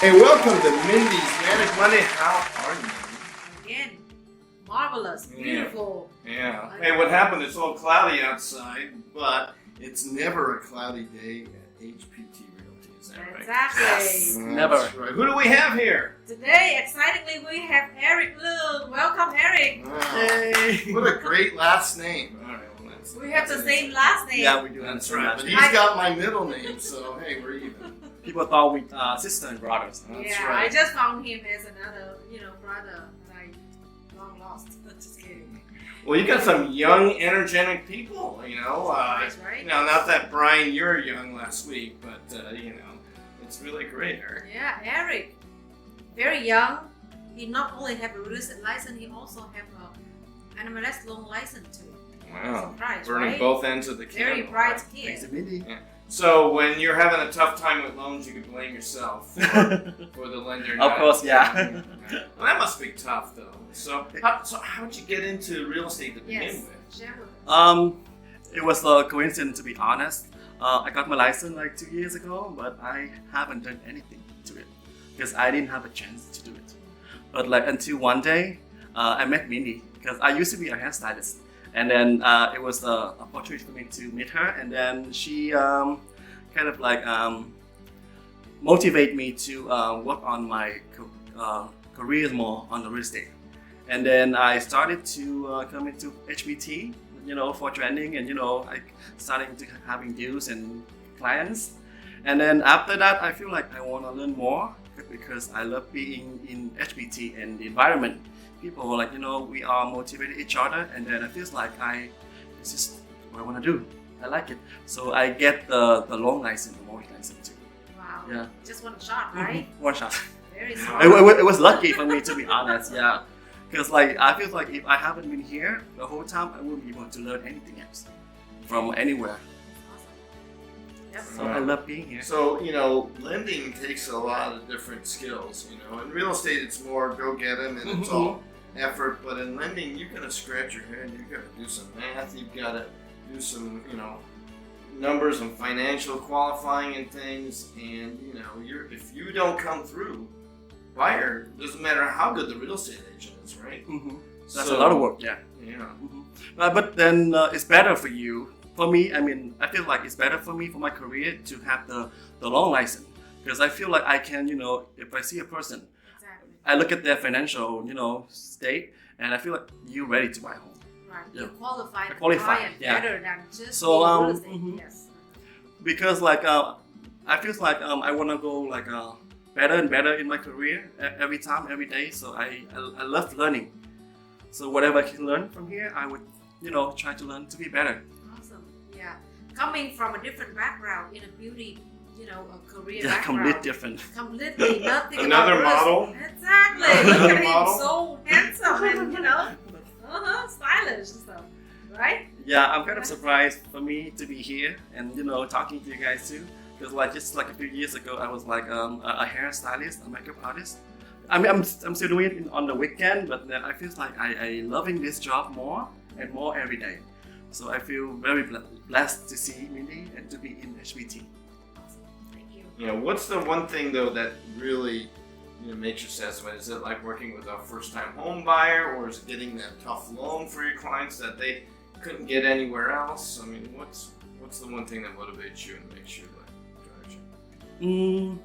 Hey, welcome to Mindy's Manic Monday. How are you? Again, marvelous, beautiful. Yeah. Hey, what happened? It's all cloudy outside, but it's never a cloudy day at HPT Realty. Is that right? Exactly. Yes. Never. That's right. Who do we have here? Today, excitingly, we have Eric Luong. Welcome, Eric. Wow. Hey. What a great last name. All right, well, We have the same last name. Yeah, we do. That's understand right. that. But he's got my middle name, so hey, we're even. People thought we sister and brothers. That's Yeah, right. I just found him as another, brother that I long lost. Just kidding. Well, you got some young, energetic people, Nice, right? Not that Brian, you're young last week, but it's really great, Eric. Yeah, Eric, very young. He not only have a real estate license, he also have an MLS loan license too. Wow, Surprise, burning right? both ends of the candle. Very bright Thanks kid. to Mindy. So when you're having a tough time with loans, you can blame yourself for the lender. Of course, yeah. Well, that must be tough, though. So how'd you get into real estate to begin Yes. with? Share with us. It was a coincidence, to be honest. I got my license like 2 years ago, but I haven't done anything to it because I didn't have a chance to do it. But like until one day, I met Mindy because I used to be a hairstylist. And then it was an opportunity for me to meet her, and then she kind of like motivate me to work on my career more on the real estate. And then I started to come into HPT, for training, and I starting to having deals and clients. And then after that, I feel like I want to learn more because I love being in HPT and the environment. People were like, we are motivated each other, and then it feels like this is what I want to do. I like it. So I get the loan license, the mortgage license too. Wow. Yeah. Just one shot, right? One shot. Very smart. It was lucky for me, to be honest, yeah. Because like I feel like if I haven't been here the whole time, I wouldn't be able to learn anything else from anywhere. Yep. So I love being here. So, lending takes a lot of different skills, In real estate, it's more go get them and it's all effort. But in lending, you've got to scratch your head. You've got to do some math. You've got to do some, numbers and financial qualifying and things. And, if you don't come through, buyer, doesn't matter how good the real estate agent is, right? That's a lot of work, yeah. Yeah. But then it's better for you. For me, I feel like it's better for me for my career to have the loan license because I feel like I can, if I see a person, Exactly. I look at their financial, state, and I feel like you're ready to buy a home. Right. Yeah. You qualify the Qualify, client yeah. better than just So, real estate. Yes. Because like I feel like I want to go like better and better in my career every time, every day. So I love learning. So whatever I can learn from here, I would, try to learn to be better. Awesome. Yeah. Coming from a different background in a beauty, a career Yeah, background. completely different. Completely nothing Another about model. Exactly. Another Look at him, model. so handsome and stylish and stuff, right? Yeah, I'm kind of surprised for me to be here and talking to you guys too. Because like just like a few years ago, I was like a hairstylist, a makeup artist. I'm still doing it on the weekend, but then I feel like I loving this job more and more every day. So I feel very blessed to see Mindy and to be in HPT. Awesome. Thank you. What's the one thing though that really makes you satisfied? Is it like working with a first-time home buyer, or is it getting that tough loan for your clients that they couldn't get anywhere else? I mean, what's the one thing that motivates you and makes you drives you?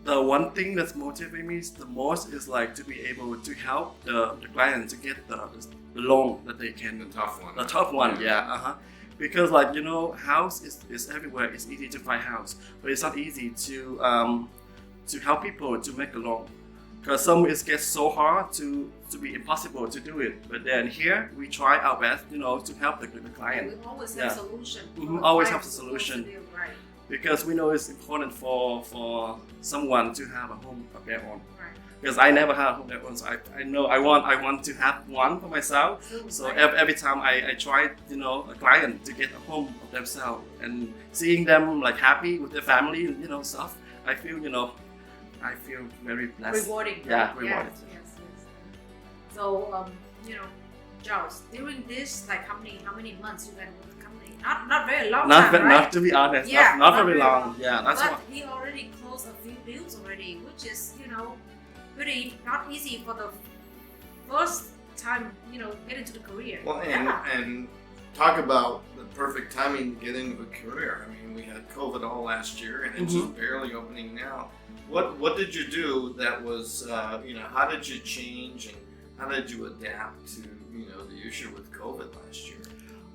The one thing that's motivating me the most is like to be able to help the client to get the loan that they can. The tough one. The top one, yeah. Because like house is everywhere. It's easy to find house, but it's not easy to help people to make a loan. Because some it gets so hard to be impossible to do it. But then here we try our best, to help the client. We always have a solution. Always have a Clients solution. supposed to do, right. Because we know it's important for someone to have a home of their own. Right. Because I never had a home of their own, so I know I want to have one for myself. So every time I try, a client to get a home of themselves and seeing them like happy with their family, stuff, I feel very blessed. Rewarding. Yeah, right? rewarded. Yes. So, Charles, during this, like how many months you been with the company? Not very long time, right? Not to be honest, Yeah, not not very very long. long. Yeah, that's But what. he already closed a few deals already. which is pretty not easy for the first time get into the career. Well, and talk about the perfect timing to get into a career. I mean, we had COVID all last year, and it's just barely opening now. What did you do that was how did you change and how did you adapt to the issue with COVID last year?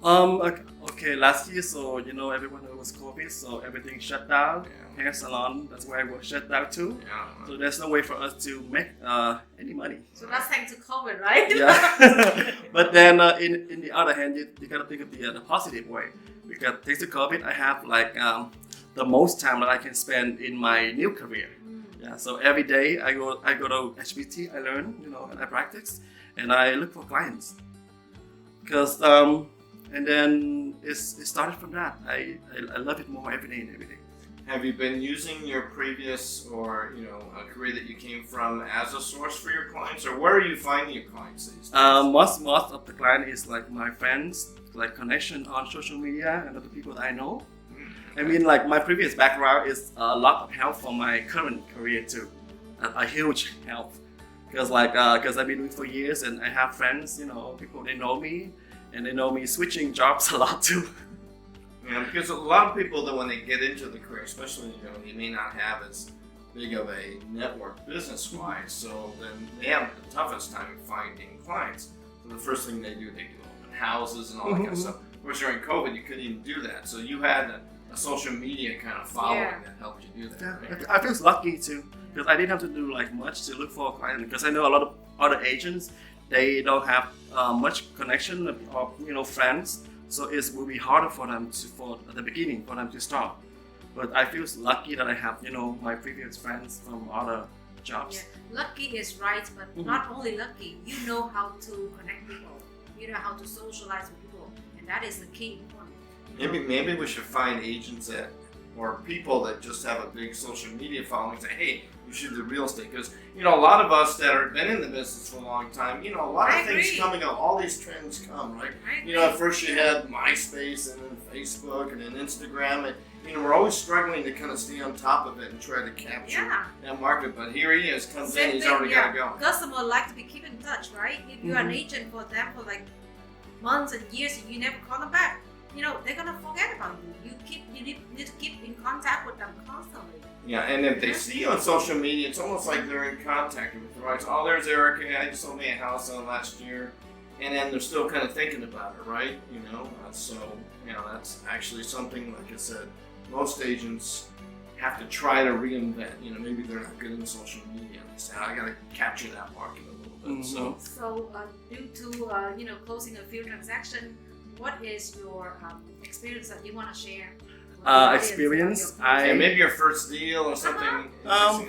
Okay, last year, so everyone knew it was COVID, so everything shut down. Yeah. Hair salon, that's where I was shut down too. Yeah. So there's no way for us to make any money. So that's thanks to COVID, right? Yeah. But then in the other hand, you gotta think of the positive way, because thanks to COVID, I have like the most time that I can spend in my new career. Yeah. So every day I go to HPT, I learn, and I practice, and I look for clients. Because and then it started from that. I love it more every day and every day. Have you been using your previous or a career that you came from as a source for your clients, or where are you finding your clients these days? Most of the client is like my friends, like connection on social media and other people that I know. I mean, like my previous background is a lot of help for my current career too, a huge help. Because I've been doing it for years, and I have friends, people they know me, and they know me switching jobs a lot too. Yeah, because a lot of people that when they get into the career, especially they may not have as big of a network business-wise, so then they have the toughest time finding clients. So the first thing they do open houses and all that kind of stuff. Of course, during COVID, you couldn't even do that, so you had a social media kind of following that helped you do that. Yeah, right? I feel lucky too, because I didn't have to do like much to look for a client. Because I know a lot of other agents, they don't have much connection or friends, so it will be harder for them at the beginning for them to start. But I feel lucky that I have my previous friends from other jobs. Yeah, lucky is right, but not only lucky. You know how to connect people. You know how to socialize with people, and that is the key point. Maybe we should find agents or people that just have a big social media following and say, hey, you should do real estate. Because, a lot of us that have been in the business for a long time, a lot of things coming up, all these trends come, right? At first you had MySpace and then Facebook and then Instagram. And, we're always struggling to kind of stay on top of it and try to capture that market. But here he is, comes in, he's already got it going. Customers like to be kept in touch, right? If you're an agent for them for like months and years and you never call them back, they're gonna forget about you. You need to keep in contact with them constantly. Yeah, and if they see you on social media, it's almost like they're in contact with you, right? Oh, there's Erica. I just sold me a house on last year, and then they're still kind of thinking about it, right? So that's actually something. Like I said, most agents have to try to reinvent. Maybe they're not good in social media. They say, I got to capture that market a little bit. So due to closing a few transactions, what is your experience that you want to share? Experience? Maybe your first deal or something.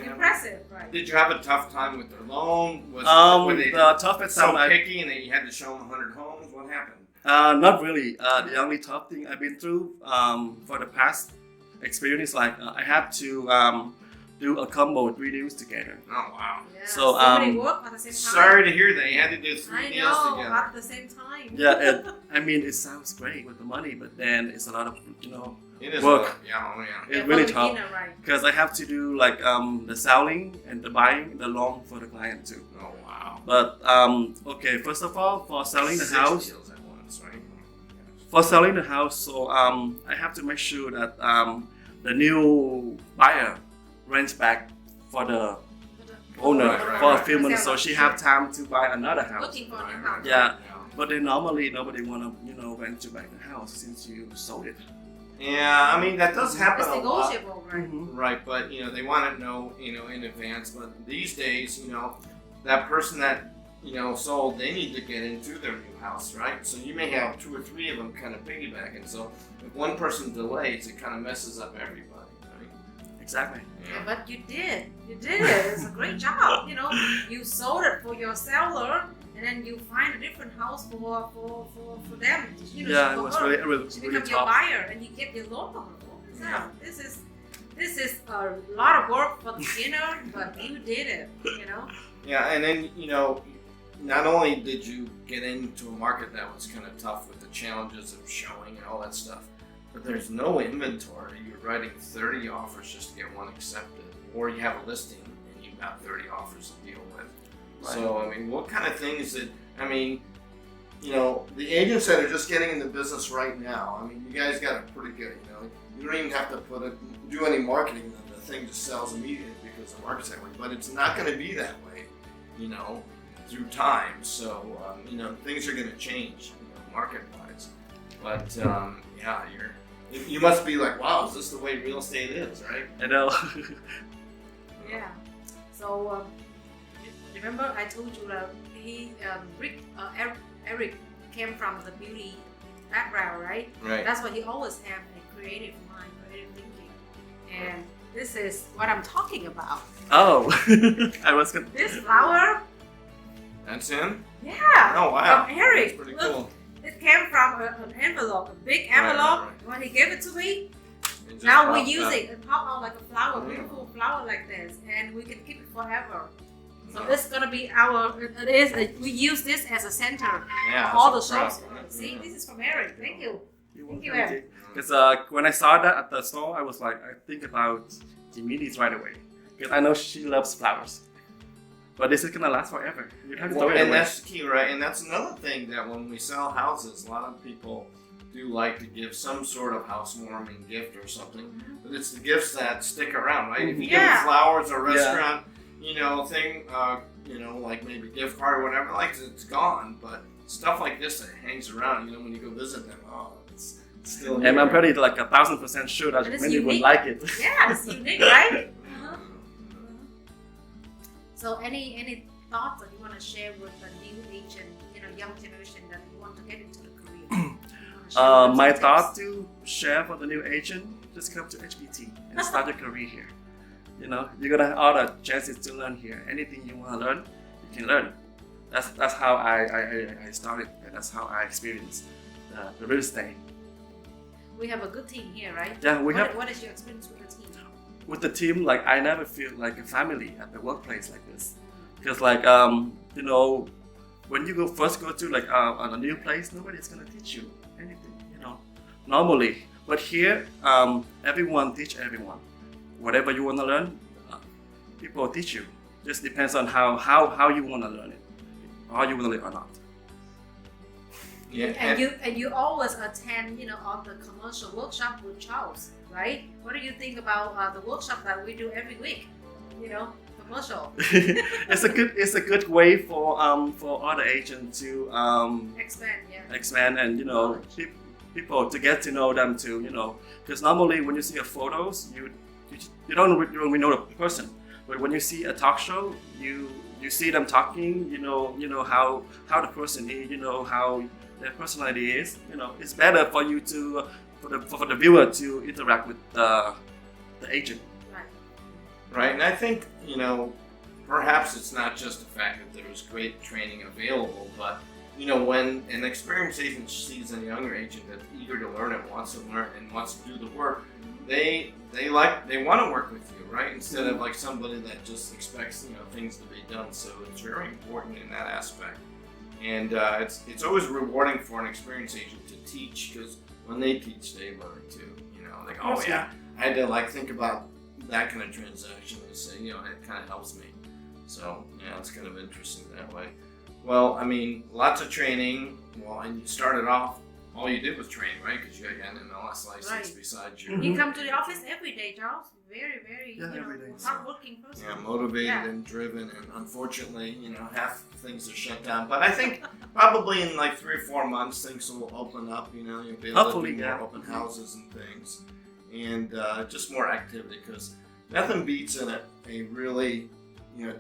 Impressive, right? Did you have a tough time with their loan? Were they the toughest so time picky and that you had to show them 100 homes? What happened? Not really. The only tough thing I've been through for the past experience, like I had to do a combo 3 deals together. Oh wow! Yeah, so many work at the same time. Sorry to hear that you had to do 3 deals together at the same time. Yeah, it sounds great with the money, but then it's a lot of it is work. Yeah. It's really tough because I have to do like the selling and the buying, the loan for the client too. Oh wow! But okay, first of all, for selling the 6 house. deals at once, right? For selling the house, so I have to make sure that the new buyer rents back for the owner for a few months, so she have time to buy another house. Looking for a new house. Yeah, but then normally nobody wanna rent you back the house since you sold it. Yeah, I mean that does happen It's a lot. negotiable, right? Right, but they want to know in advance. But these days, that person that sold, they need to get into their new house, right? So you may have 2 or 3 of them kind of piggybacking. So if one person delays, it kind of messes up everybody, right? Exactly. Yeah, but you did it. It's a great job. You sold it for your seller, and then you find a different house for them. Yeah, it was really to really become your tough. buyer, and you get your loan from her. Yeah. This is a lot of work for the beginner, but you did it. Yeah, and then not only did you get into a market that was kind of tough with the challenges of showing and all that stuff, but there's no inventory. You're writing 30 offers just to get one accepted, or you have a listing and you about 30 offers to deal with. Right. So, I mean, what kind of things the agents that are just getting in the business right now, I mean, you guys got it pretty good, You don't even have to do any marketing. The thing just sells immediately because the market's that way. But it's not going to be that way, through time. So, things are going to change, market-wise. But, you must be like, wow, is this the way real estate is, right? I know. Yeah. So remember I told you that Eric came from the beauty background, right? Right. That's why he always have a creative mind, creative thinking, and this is what I'm talking about. Oh, I was gonna. This flower. That's him? Yeah. Oh, wow. From Eric. That's pretty Look, cool. it came from an envelope, a big envelope. Right. When he gave it to me, It just now we popped use up. it and pop out like a flower, Mm. beautiful flower like this, and we can keep it forever. So No. it's gonna be we use this as a center Yeah, for all the that's a shows. problem. See, Yeah. this is from Eric. Thank you. Thank you, Because when I saw that at the store, I was like, I think about Mindy's right away. Because I know she loves flowers. But this is gonna last forever. You have to Well, throw it and away. that's the key, right? And that's another thing that when we sell houses, a lot of people do like to give some sort of housewarming gift or something. But it's the gifts that stick around, right? If you give Yeah. them flowers or restaurant, thing, like maybe gift card or whatever, like it's gone. But stuff like this that hangs around, when you go visit them, it's still here. And I'm pretty like 1,000% sure that And it's Mindy would unique. like it. Yeah, it's unique, right? So any thoughts that you want to share with the new agent, young generation that you want to get into the career? You wanna share with My some thought tips? to share for the new agent, just come to HPT and start your career here. You're gonna have all the chances to learn here. Anything you want to learn, you can learn. That's how I started, and that's how I experienced the real estate. We have a good team here, right? Yeah, What is your experience with the team? with the team. Like I never feel like a family at the workplace like this, because when you first go to on a new place, nobody's gonna teach you anything. Normally, but here everyone teach everyone. Whatever you want to learn, people teach you. Just depends on how you want to learn it, how you want to learn or not. Yeah, And you always attend, on the commercial workshop with Charles, right? What do you think about the workshop that we do every week? Commercial. It's a good way for other agents to expand and Knowledge. people to get to know them too. Because normally when you see a photos, you don't really know the person, but when you see a talk show, you see them talking. How the person is. How their personality is. It's better for you to for the viewer to interact with the agent. right. And I think, perhaps it's not just the fact that there's great training available, but, when an experienced agent sees a younger agent that's eager to learn and wants to learn and wants to do the work, they want to work with you, right? Instead of like somebody that just expects, things to be done. So it's very important in that aspect. And it's always rewarding for an experienced agent to teach, because when they teach, they learn too. Like, oh yeah, I had to think about that kind of transaction and say, it kind of helps me. So yeah, it's kind of interesting that way. Well, I mean, lots of training. Well, and you started off, all you did was train, right? Because you got an MLS license Right. besides your You come to the office every day, Charles. Very, very, every day. hardworking person. motivated Yeah. and driven, and unfortunately, half things are shut down. But I think probably in 3 or 4 months, things will open up. You'll be able Hopefully, to do more yeah. open houses and things, and just more activity. Because nothing beats in a really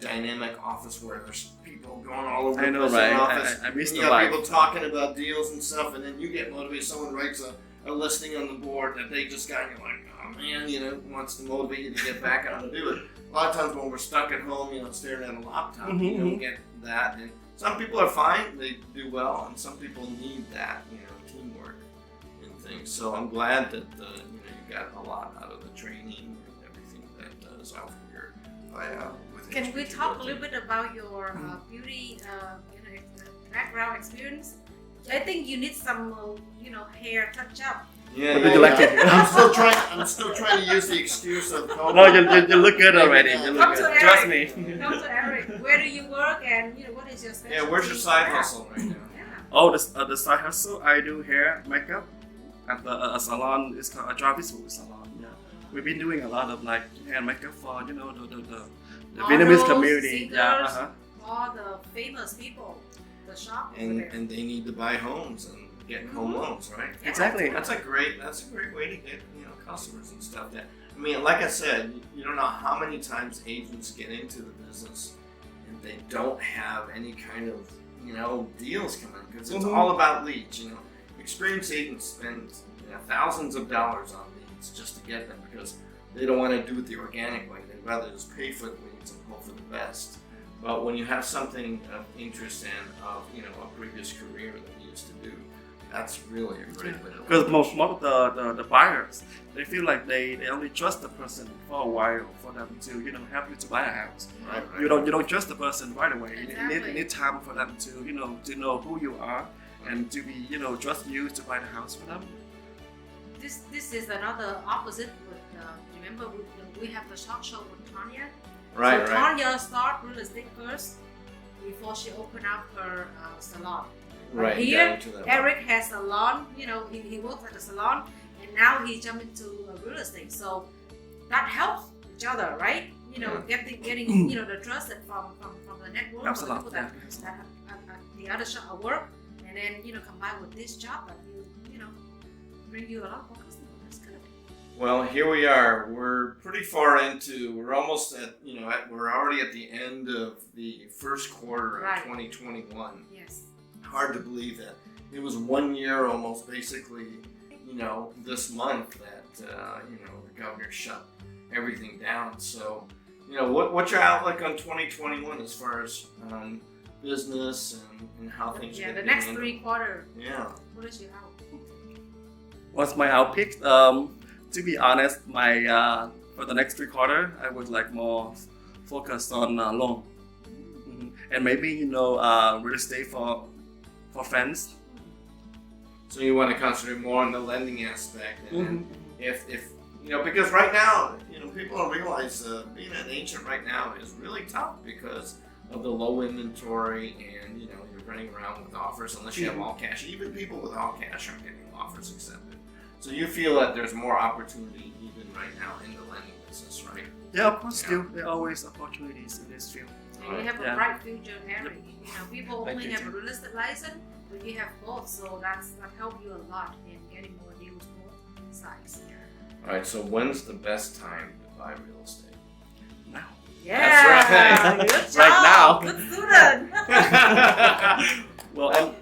dynamic office where there's people going all over I the know, place right? in the office. I miss And the you have life. people talking about deals and stuff, and then you get motivated. Someone writes a listing on the board that they just got, and you're like, oh man, wants to motivate you to get back out and do it. A lot of times when we're stuck at home, staring at a laptop, you don't get that. And some people are fine, they do well, and some people need that, teamwork and things. So I'm glad that, you got a lot out of the training and everything that is offered here with Can we HPT talk a Realty. little bit about your beauty, background experience? I think you need some, hair touch up. Yeah, What would you like to hear? I'm still trying to use the excuse of COVID. No, you look good already. You look Come to good. Eric. Trust me. Come to Eric. Where do you work, and what is your specialty? Yeah, where's your side hustle right now? Yeah. Oh, the side hustle. I do hair, makeup, at a salon. It's called a Travis salon. Yeah, we've been doing a lot of like hair and makeup for the Vietnamese community. Singers, Yeah. all the famous people. The shop over And there. and they need to buy homes and get home loans, right? Yeah. Exactly. That's a great way to get customers and stuff. That I mean, like I said, you don't know how many times agents get into the business and they don't have any kind of deals coming because it's all about leads. Experienced agents spend thousands of dollars on leads just to get them because they don't want to do it the organic way. They'd rather just pay for the leads and hope for the best. But when you have something of interest and of a previous career that you used to do, that's really a great way to Because most of the buyers, they feel like they only trust the person for a while for them to help you to buy a house. Right. You don't trust the person right away. Exactly. You need time for them to know who you are and to be trust you to buy the house for them. This is another opposite. With remember we have the talk show with Tanya. Right. So Tanya started real estate first before she opened up her salon. But Right. here, Down to that. Eric has a salon. He works at the salon, and now he jumped into real estate. So that helps each other, right? Getting the trust from the network, Helps a from the lot. people that at the other shop work, and then combine with this job that bring you a lot more customers. That's good. Well, here we are. We're pretty far into. We're almost at. We're already at the end of the first quarter of Right. 2021. Yes. Hard to believe that it was 1 year almost, basically. This month that the governor shut everything down. So, what's your outlook on 2021 as far as business and how things are Yeah, going the to next handled? 3 quarters. Yeah. What is your outlook? What's my outpick? To be honest, my for the next 3 quarter, I would like more focus on loan, and maybe real estate for friends. So you want to concentrate more on the lending aspect, and if because right now, people don't realize being an agent right now is really tough because of the low inventory, and you're running around with offers unless you have all cash. Even people with all cash aren't getting offers accepted. So you feel that there's more opportunity even right now in the lending business, right? Yeah, of course. Still, there are always opportunities in this field. And you have a Yeah. bright future, Eric. People Thank only you, have a too. real estate license, but you have both, so that helps you a lot in getting more deals both sides. All right. So when's the best time to buy real estate? Now. Yeah, right. good job. Right now. Good student. Well, and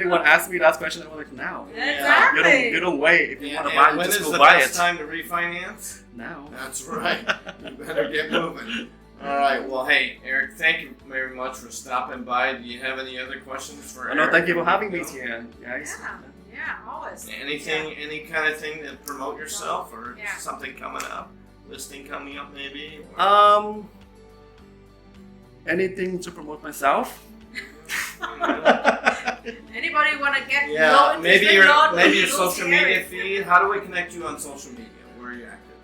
anyone ask me that question, I'm like, now. Exactly. You don't wait. If you want to And buy, you when just is go the buy best it. time to refinance? Now. That's right. You better get moving. All right. Well, hey, Eric, thank you very much for stopping by. Do you have any other questions for Eric? No, thank you for having me here, guys. Yeah, always. Anything, any kind of thing to promote yourself, or Yeah. something coming up, listing coming up, maybe? Or, Anything to promote myself? Anybody want to get yeah, low maybe interest loan? maybe your Go social to media Eric. feed. How do we connect you on social media? Where are you active?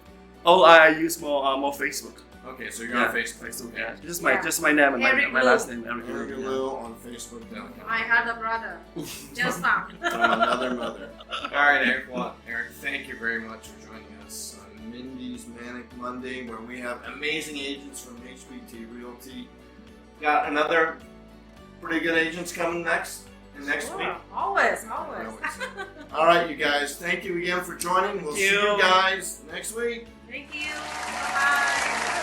Oh, I use more Facebook. Okay, so you're on Facebook. Facebook, Okay. yeah. Yeah. Just my name and Eric my Lu. last name, Eric Eric Lu. Lou on Facebook.com. My other brother just found. From another mother. All right, Eric. Well, Eric, thank you very much for joining us on Mindy's Manic Monday, where we have amazing agents from HPT Realty. Got another pretty good agents coming next Sure. week. Always. All right, you guys. Thank you again for joining. We'll see you you. guys next week. Thank you. Bye-bye.